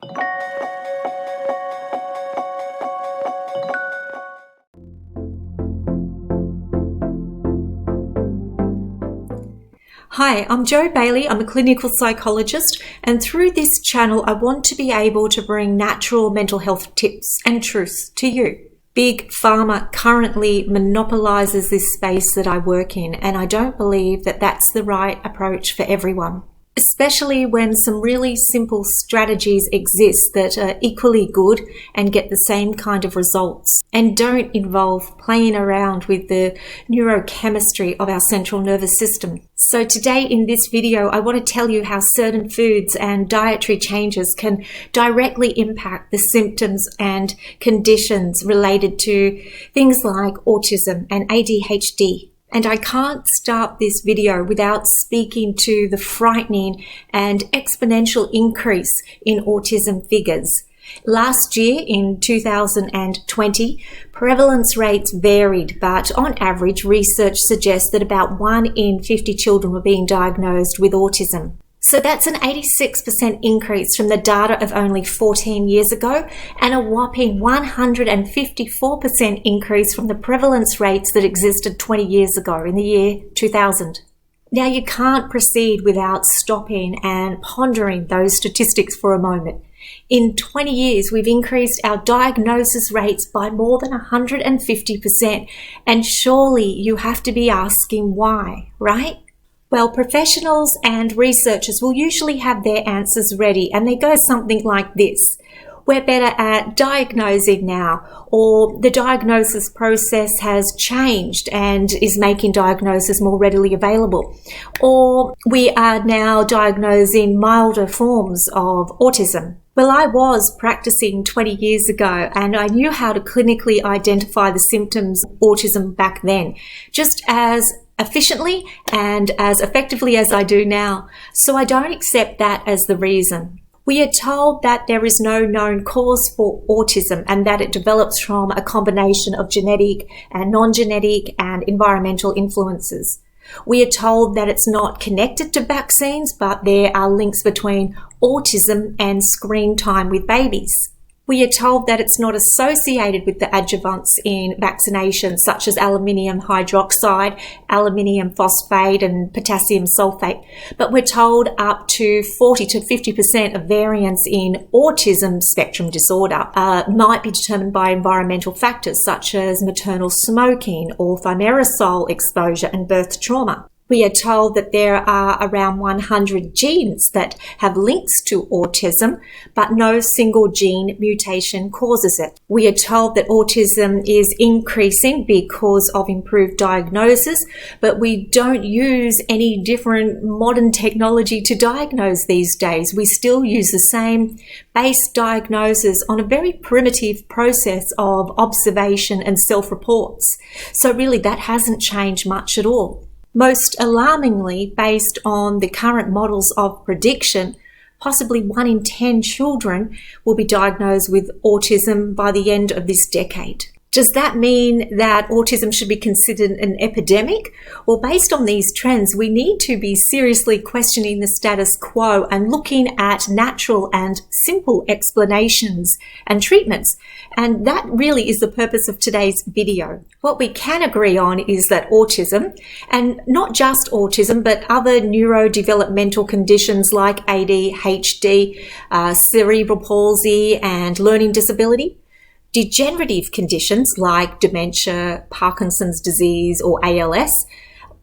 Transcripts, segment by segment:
Hi, I'm Jo Bailey. I'm a clinical psychologist, and through this channel, I want to be able to bring natural mental health tips and truths to you. Big Pharma currently monopolizes this space that I work in, and I don't believe that that's the right approach for everyone, especially when some really simple strategies exist that are equally good and get the same kind of results and don't involve playing around with the neurochemistry of our central nervous system. So today in this video, I want to tell you how certain foods and dietary changes can directly impact the symptoms and conditions related to things like autism and ADHD. And I can't start this video without speaking to the frightening and exponential increase in autism figures. Last year, in 2020, prevalence rates varied, but on average, research suggests that about 1 in 50 children were being diagnosed with autism. So that's an 86% increase from the data of only 14 years ago, and a whopping 154% increase from the prevalence rates that existed 20 years ago in the year 2000. Now, you can't proceed without stopping and pondering those statistics for a moment. In 20 years, we've increased our diagnosis rates by more than 150%, and surely you have to be asking why, right? Well, professionals and researchers will usually have their answers ready, and they go something like this. We're better at diagnosing now, or the diagnosis process has changed and is making diagnosis more readily available, or we are now diagnosing milder forms of autism. Well, I was practicing 20 years ago, and I knew how to clinically identify the symptoms of autism back then, just as efficiently and as effectively as I do now. So I don't accept that as the reason. We are told that there is no known cause for autism and that it develops from a combination of genetic and non-genetic and environmental influences. We are told that it's not connected to vaccines, but there are links between autism and screen time with babies. We are told that it's not associated with the adjuvants in vaccinations such as aluminium hydroxide, aluminium phosphate, and potassium sulfate. But we're told up to 40 to 50% of variants in autism spectrum disorder might be determined by environmental factors such as maternal smoking or thimerosal exposure and birth trauma. We are told that there are around 100 genes that have links to autism, but no single gene mutation causes it. We are told that autism is increasing because of improved diagnosis, but we don't use any different modern technology to diagnose these days. We still use the same base diagnosis on a very primitive process of observation and self-reports. So really that hasn't changed much at all. Most alarmingly, based on the current models of prediction, possibly 1 in 10 children will be diagnosed with autism by the end of this decade. Does that mean that autism should be considered an epidemic? Well, based on these trends, we need to be seriously questioning the status quo and looking at natural and simple explanations and treatments. And that really is the purpose of today's video. What we can agree on is that autism, and not just autism, but other neurodevelopmental conditions like ADHD, cerebral palsy, and learning disability, degenerative conditions like dementia, Parkinson's disease, or ALS,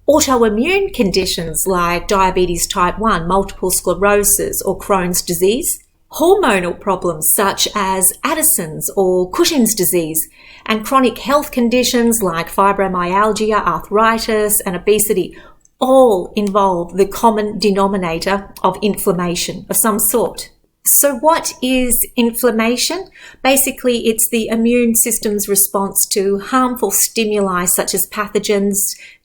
autoimmune conditions like diabetes type 1, multiple sclerosis, or Chrohn's disease, hormonal problems such as Addison's or Cushing's disease, and chronic health conditions like fibromyalgia, arthritis, and obesity all involve the common denominator of inflammation of some sort. So what is inflammation? Basically, it's the immune system's response to harmful stimuli such as pathogens,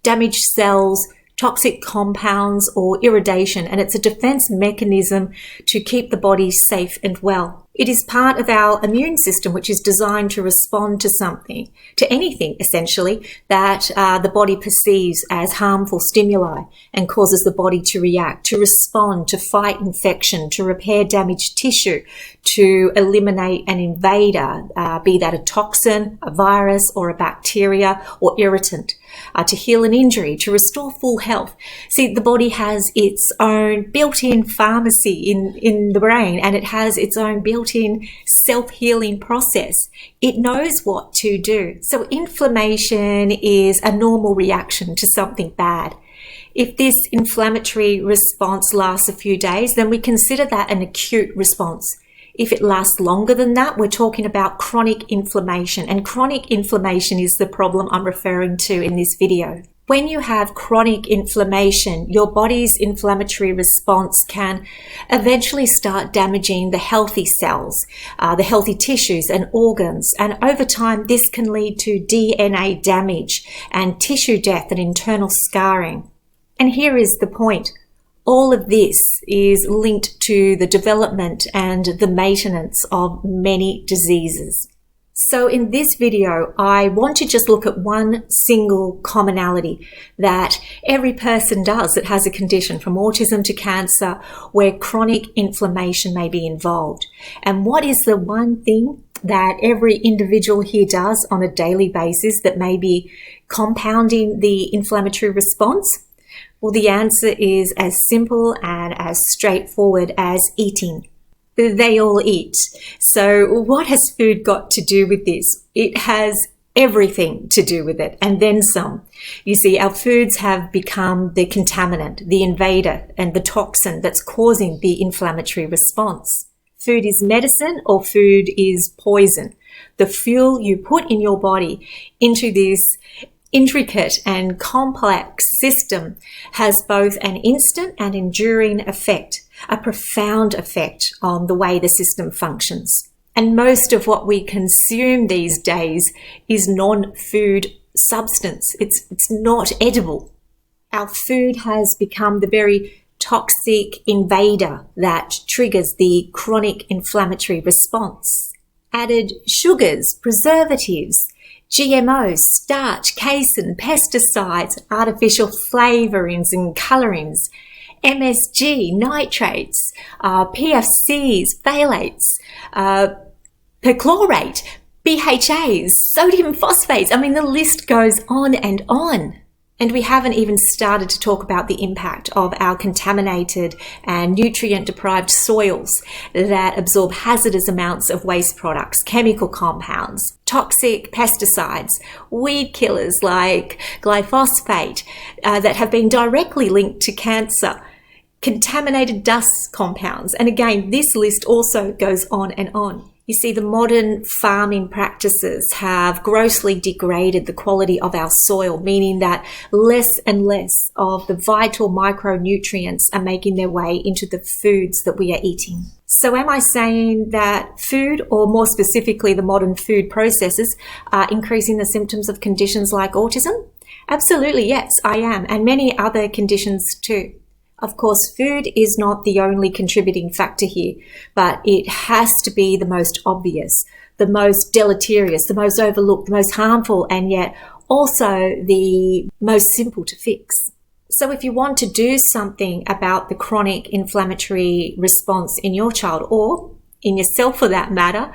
damaged cells, toxic compounds, or irritation, and it's a defense mechanism to keep the body safe and well. It is part of our immune system, which is designed to respond to something, to anything essentially, that the body perceives as harmful stimuli and causes the body to react, to respond, to fight infection, to repair damaged tissue, to eliminate an invader, be that a toxin, a virus, or a bacteria or irritant, to heal an injury, to restore full health. See, the body has its own built-in pharmacy in the brain, and it has its own built-in self-healing process. It knows what to do. So inflammation is a normal reaction to something bad. If this inflammatory response lasts a few days, then we consider that an acute response. If it lasts longer than that, we're talking about chronic inflammation, and chronic inflammation is the problem I'm referring to in this video. When you have chronic inflammation, your body's inflammatory response can eventually start damaging the healthy cells, the healthy tissues and organs. And over time, this can lead to DNA damage and tissue death and internal scarring. And here is the point. All of this is linked to the development and the maintenance of many diseases. So in this video, I want to just look at one single commonality that every person does that has a condition, from autism to cancer, where chronic inflammation may be involved. And what is the one thing that every individual here does on a daily basis that may be compounding the inflammatory response? Well, the answer is as simple and as straightforward as eating. They all eat. So what has food got to do with this? It has everything to do with it, and then some. You see, our foods have become the contaminant, the invader, and the toxin that's causing the inflammatory response. Food is medicine, or food is poison. The fuel you put in your body into this intricate and complex system has both an instant and enduring effect, a profound effect on the way the system functions. And most of what we consume these days is non-food substance. It's not edible. Our food has become the very toxic invader that triggers the chronic inflammatory response. Added sugars, preservatives, GMOs, starch, casein, pesticides, artificial flavorings and colorings, MSG, nitrates, PFCs, phthalates, perchlorate, BHAs, sodium phosphates. I mean, the list goes on and on. And we haven't even started to talk about the impact of our contaminated and nutrient-deprived soils that absorb hazardous amounts of waste products, chemical compounds, toxic pesticides, weed killers like glyphosate that have been directly linked to cancer, contaminated dust compounds. And again, this list also goes on and on. You see, the modern farming practices have grossly degraded the quality of our soil, meaning that less and less of the vital micronutrients are making their way into the foods that we are eating. So am I saying that food, or more specifically the modern food processes, are increasing the symptoms of conditions like autism? Absolutely, yes, I am, and many other conditions too. Of course, food is not the only contributing factor here, but it has to be the most obvious, the most deleterious, the most overlooked, the most harmful, and yet also the most simple to fix. So if you want to do something about the chronic inflammatory response in your child, or in yourself for that matter,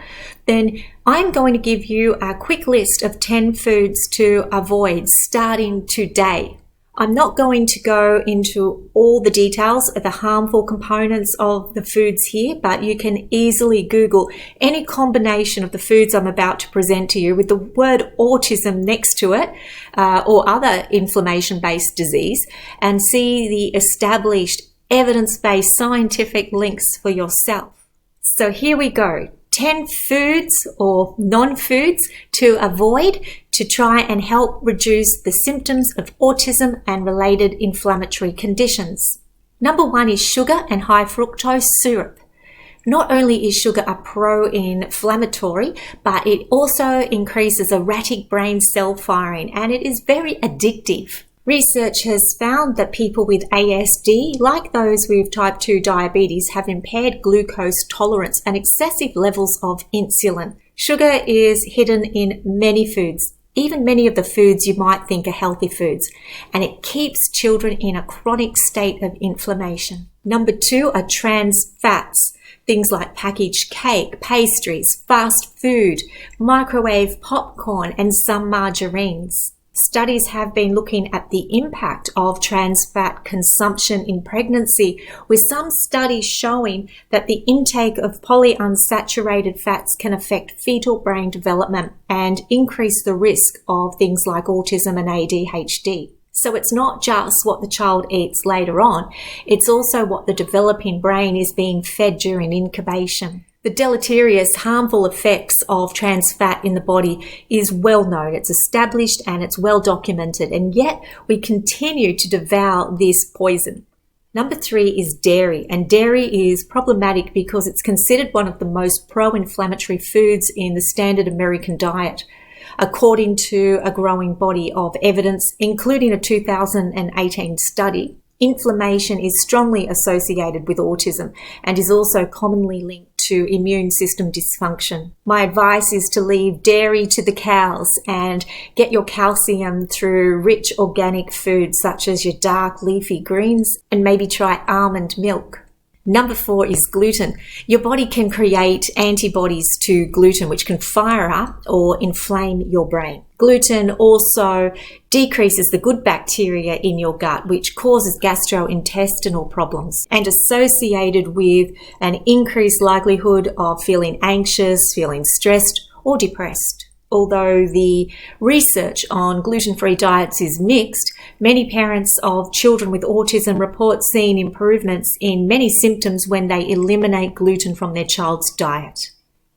then I'm going to give you a quick list of 10 foods to avoid starting today. I'm not going to go into all the details of the harmful components of the foods here, but you can easily Google any combination of the foods I'm about to present to you with the word autism next to it, or other inflammation-based disease, and see the established evidence-based scientific links for yourself. So here we go. 10 foods or non-foods to avoid to try and help reduce the symptoms of autism and related inflammatory conditions. Number 1 is sugar and high fructose syrup. Not only is sugar a pro-inflammatory, but it also increases erratic brain cell firing, and it is very addictive. Research has found that people with ASD, like those with type 2 diabetes, have impaired glucose tolerance and excessive levels of insulin. Sugar is hidden in many foods, even many of the foods you might think are healthy foods, and it keeps children in a chronic state of inflammation. Number 2 are trans fats, things like packaged cake, pastries, fast food, microwave popcorn, and some margarines. Studies have been looking at the impact of trans fat consumption in pregnancy, with some studies showing that the intake of polyunsaturated fats can affect fetal brain development and increase the risk of things like autism and ADHD. So it's not just what the child eats later on, it's also what the developing brain is being fed during incubation. The deleterious, harmful effects of trans fat in the body is well known, it's established and it's well documented, and yet we continue to devour this poison. Number 3 is dairy, and dairy is problematic because it's considered one of the most pro-inflammatory foods in the standard American diet, according to a growing body of evidence, including a 2018 study. Inflammation is strongly associated with autism and is also commonly linked to immune system dysfunction. My advice is to leave dairy to the cows and get your calcium through rich organic foods such as your dark leafy greens, and maybe try almond milk. Number 4 is gluten. Your body can create antibodies to gluten, which can fire up or inflame your brain. Gluten also decreases the good bacteria in your gut, which causes gastrointestinal problems, and associated with an increased likelihood of feeling anxious, feeling stressed, or depressed. Although the research on gluten-free diets is mixed, many parents of children with autism report seeing improvements in many symptoms when they eliminate gluten from their child's diet.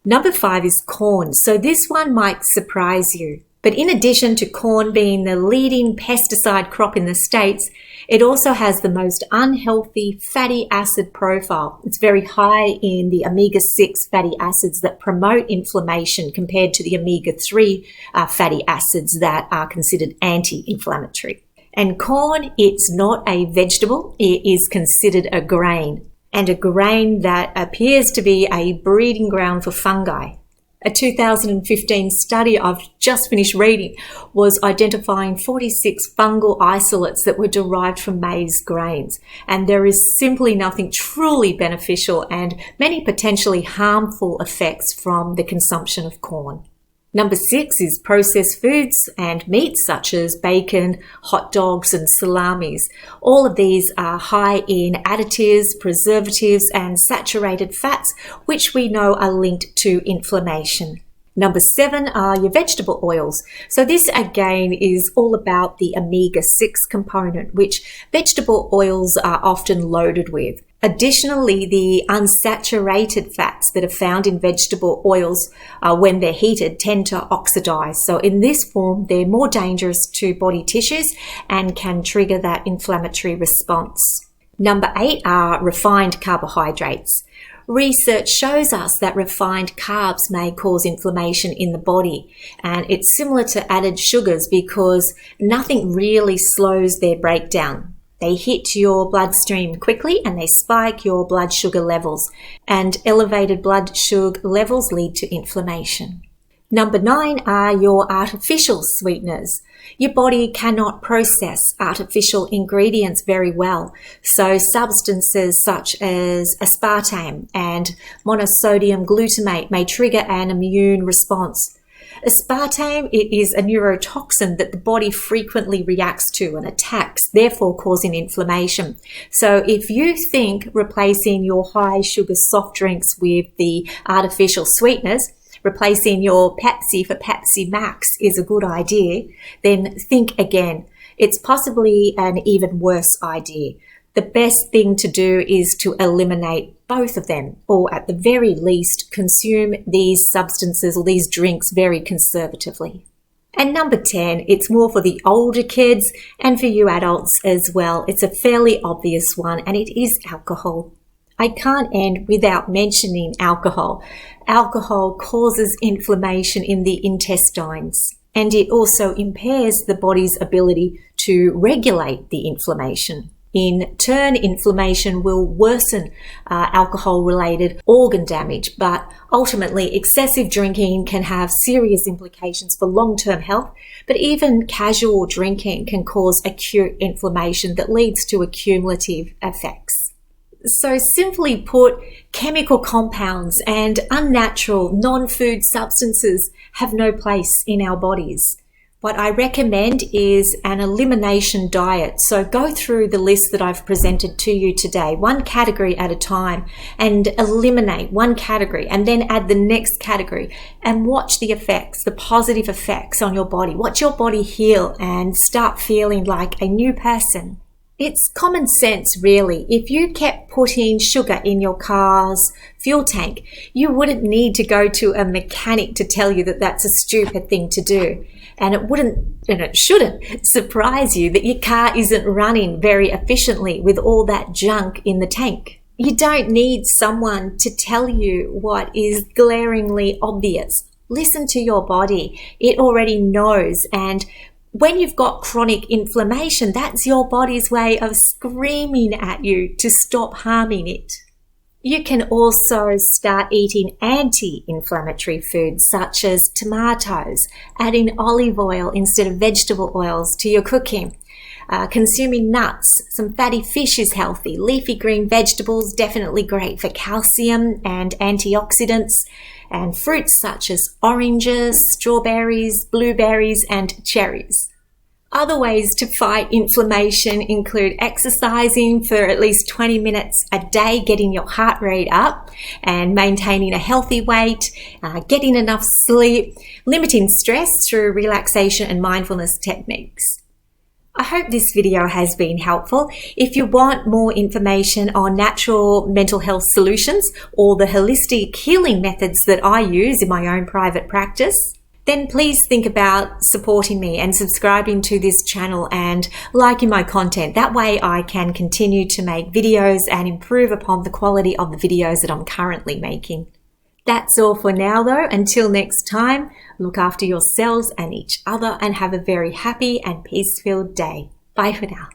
Number 5 is corn. So this one might surprise you. But in addition to corn being the leading pesticide crop in the States, it also has the most unhealthy fatty acid profile. It's very high in the omega-6 fatty acids that promote inflammation compared to the omega-3 fatty acids that are considered anti-inflammatory. And corn, it's not a vegetable, it is considered a grain, and a grain that appears to be a breeding ground for fungi. A 2015 study I've just finished reading was identifying 46 fungal isolates that were derived from maize grains, and there is simply nothing truly beneficial and many potentially harmful effects from the consumption of corn. Number 6 is processed foods and meats such as bacon, hot dogs and salamis. All of these are high in additives, preservatives and saturated fats, which we know are linked to inflammation. Number 7 are your vegetable oils. So this again is all about the omega-6 component, which vegetable oils are often loaded with. Additionally, the unsaturated fats that are found in vegetable oils, when they're heated, tend to oxidize. So in this form, they're more dangerous to body tissues and can trigger that inflammatory response. Number 8 are refined carbohydrates. Research shows us that refined carbs may cause inflammation in the body, and it's similar to added sugars because nothing really slows their breakdown. They hit your bloodstream quickly and they spike your blood sugar levels, and elevated blood sugar levels lead to inflammation. Number 9 are your artificial sweeteners. Your body cannot process artificial ingredients very well, so substances such as aspartame and monosodium glutamate may trigger an immune response. Aspartame, it is a neurotoxin that the body frequently reacts to and attacks, therefore causing inflammation. So if you think replacing your high sugar soft drinks with the artificial sweeteners, replacing your Pepsi for Pepsi Max is a good idea, then think again. It's possibly an even worse idea. The best thing to do is to eliminate both of them, or at the very least, consume these substances or these drinks very conservatively. And number 10, it's more for the older kids and for you adults as well. It's a fairly obvious one, and it is alcohol. I can't end without mentioning alcohol. Alcohol causes inflammation in the intestines, and it also impairs the body's ability to regulate the inflammation. In turn, inflammation will worsen alcohol-related organ damage, but ultimately excessive drinking can have serious implications for long-term health, but even casual drinking can cause acute inflammation that leads to cumulative effects. So simply put, chemical compounds and unnatural non-food substances have no place in our bodies. What I recommend is an elimination diet. So go through the list that I've presented to you today, one category at a time, and eliminate one category and then add the next category and watch the effects, the positive effects on your body. Watch your body heal and start feeling like a new person. It's common sense, really. If you kept putting sugar in your car's fuel tank, you wouldn't need to go to a mechanic to tell you that that's a stupid thing to do. And it shouldn't surprise you that your car isn't running very efficiently with all that junk in the tank. You don't need someone to tell you what is glaringly obvious. Listen to your body. It already knows. And when you've got chronic inflammation, that's your body's way of screaming at you to stop harming it. You can also start eating anti-inflammatory foods such as tomatoes, adding olive oil instead of vegetable oils to your cooking, consuming nuts. Some fatty fish is healthy. Leafy green vegetables, definitely great for calcium and antioxidants, and fruits such as oranges, strawberries, blueberries, and cherries. Other ways to fight inflammation include exercising for at least 20 minutes a day, getting your heart rate up and maintaining a healthy weight, getting enough sleep, limiting stress through relaxation and mindfulness techniques. I hope this video has been helpful. If you want more information on natural mental health solutions or the holistic healing methods that I use in my own private practice, then please think about supporting me and subscribing to this channel and liking my content. That way I can continue to make videos and improve upon the quality of the videos that I'm currently making. That's all for now though. Until next time, look after yourselves and each other and have a very happy and peace-filled day. Bye for now.